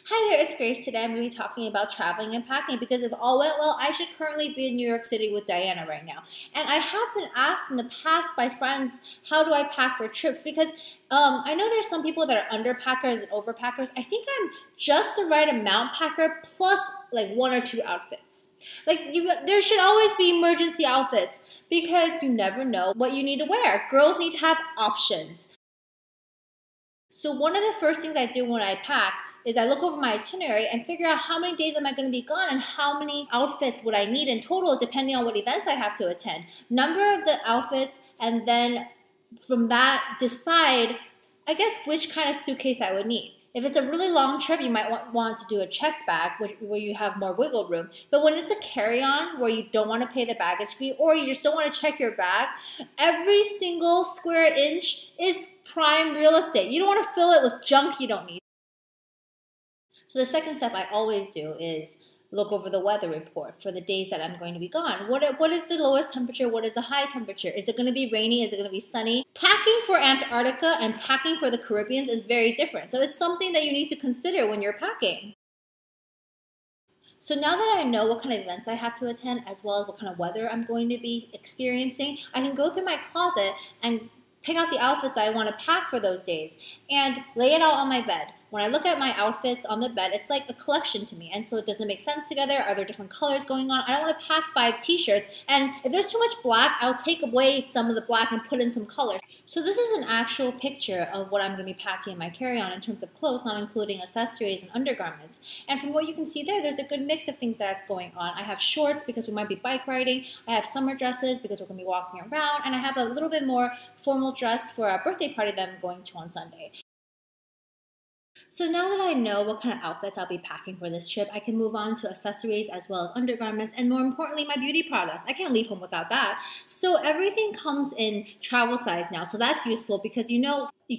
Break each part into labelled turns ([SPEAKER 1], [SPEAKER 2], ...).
[SPEAKER 1] Hi there, it's Grace. Today I'm going to be talking about traveling and packing because if all went well, I should currently be in New York City with Diana right now. And I have been asked in the past by friends, how do I pack for trips? Because I know there's some people that are underpackers and overpackers. I think I'm just the right amount packer plus like one or two outfits. There should always be emergency outfits because you never know what you need to wear. Girls need to have options. So one of the first things I do when I pack is I look over my itinerary and figure out how many days am I going to be gone and how many outfits would I need in total depending on what events I have to attend. Number of the outfits, and then from that decide, I guess, which kind of suitcase I would need. If it's a really long trip, you might want to do a checked bag where you have more wiggle room. But when it's a carry-on where you don't want to pay the baggage fee or you just don't want to check your bag, every single square inch is prime real estate. You don't want to fill it with junk you don't need. So the second step I always do is look over the weather report for the days that I'm going to be gone. What is the lowest temperature? What is the high temperature? Is it going to be rainy? Is it going to be sunny? Packing for Antarctica and packing for the Caribbean is very different. So it's something that you need to consider when you're packing. So now that I know what kind of events I have to attend as well as what kind of weather I'm going to be experiencing, I can go through my closet and pick out the outfits that I want to pack for those days and lay it out on my bed. When I look at my outfits on the bed, it's like a collection to me. And so it doesn't make sense together. Are there different colors going on? I don't want to pack 5 t-shirts. And if there's too much black, I'll take away some of the black and put in some colors. So this is an actual picture of what I'm going to be packing in my carry-on in terms of clothes, not including accessories and undergarments. And from what you can see there's a good mix of things that's going on. I have shorts because we might be bike riding. I have summer dresses because we're going to be walking around. And I have a little bit more formal dress for a birthday party that I'm going to on Sunday. So now that I know what kind of outfits I'll be packing for this trip, I can move on to accessories as well as undergarments and more importantly, my beauty products. I can't leave home without that. So everything comes in travel size now. So that's useful because you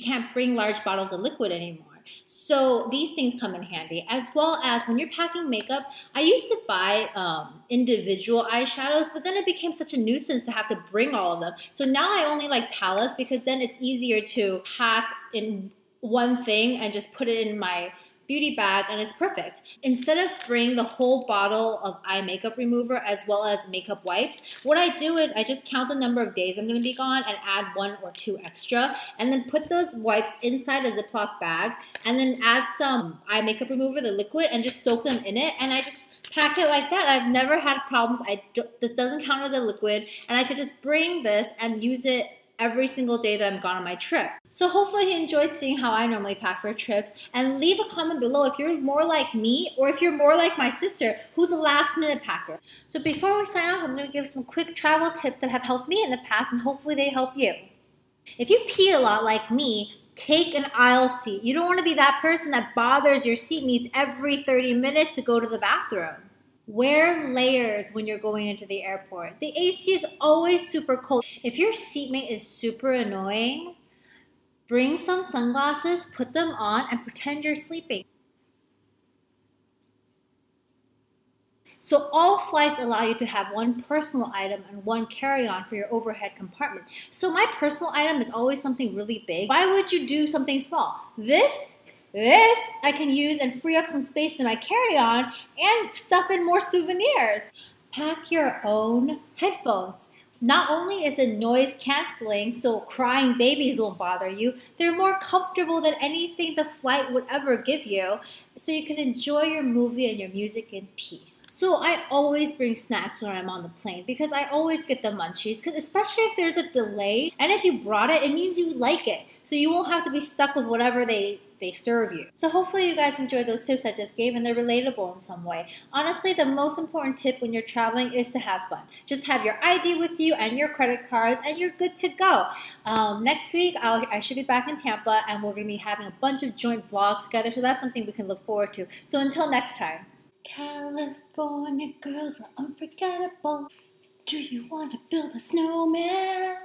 [SPEAKER 1] can't bring large bottles of liquid anymore. So these things come in handy, as well as when you're packing makeup. I used to buy individual eyeshadows, but then it became such a nuisance to have to bring all of them. So now I only like palettes because then it's easier to pack in one thing and just put it in my beauty bag and it's perfect. Instead of bringing the whole bottle of eye makeup remover as well as makeup wipes, what I do is I just count the number of days I'm going to be gone and add 1 or 2 extra and then put those wipes inside a Ziploc bag and then add some eye makeup remover, the liquid, and just soak them in it and I just pack it like that. I've never had problems. This doesn't count as a liquid and I could just bring this and use it every single day that I'm gone on my trip. So hopefully you enjoyed seeing how I normally pack for trips, and leave a comment below if you're more like me or if you're more like my sister who's a last minute packer. So before we sign off, I'm going to give some quick travel tips that have helped me in the past and hopefully they help you. If you pee a lot like me, take an aisle seat. You don't want to be that person that bothers your seatmates every 30 minutes to go to the bathroom. Wear layers when you're going into the airport. The AC is always super cold. If your seatmate is super annoying, bring some sunglasses, put them on, and pretend you're sleeping. So all flights allow you to have one personal item and one carry-on for your overhead compartment. So my personal item is always something really big. Why would you do something small? This I can use and free up some space in my carry-on and stuff in more souvenirs. Pack your own headphones. Not only is it noise canceling, so crying babies won't bother you, they're more comfortable than anything the flight would ever give you, so you can enjoy your movie and your music in peace. So I always bring snacks when I'm on the plane because I always get the munchies, because especially if there's a delay, and if you brought it, it means you like it, so you won't have to be stuck with whatever they serve you. So hopefully you guys enjoyed those tips I just gave and they're relatable in some way. Honestly, the most important tip when you're traveling is to have fun. Just have your ID with you and your credit cards and you're good to go. Next week, I should be back in Tampa and we're going to be having a bunch of joint vlogs together, so that's something we can look forward to. So until next time. California girls were unforgettable. Do you want to build a snowman?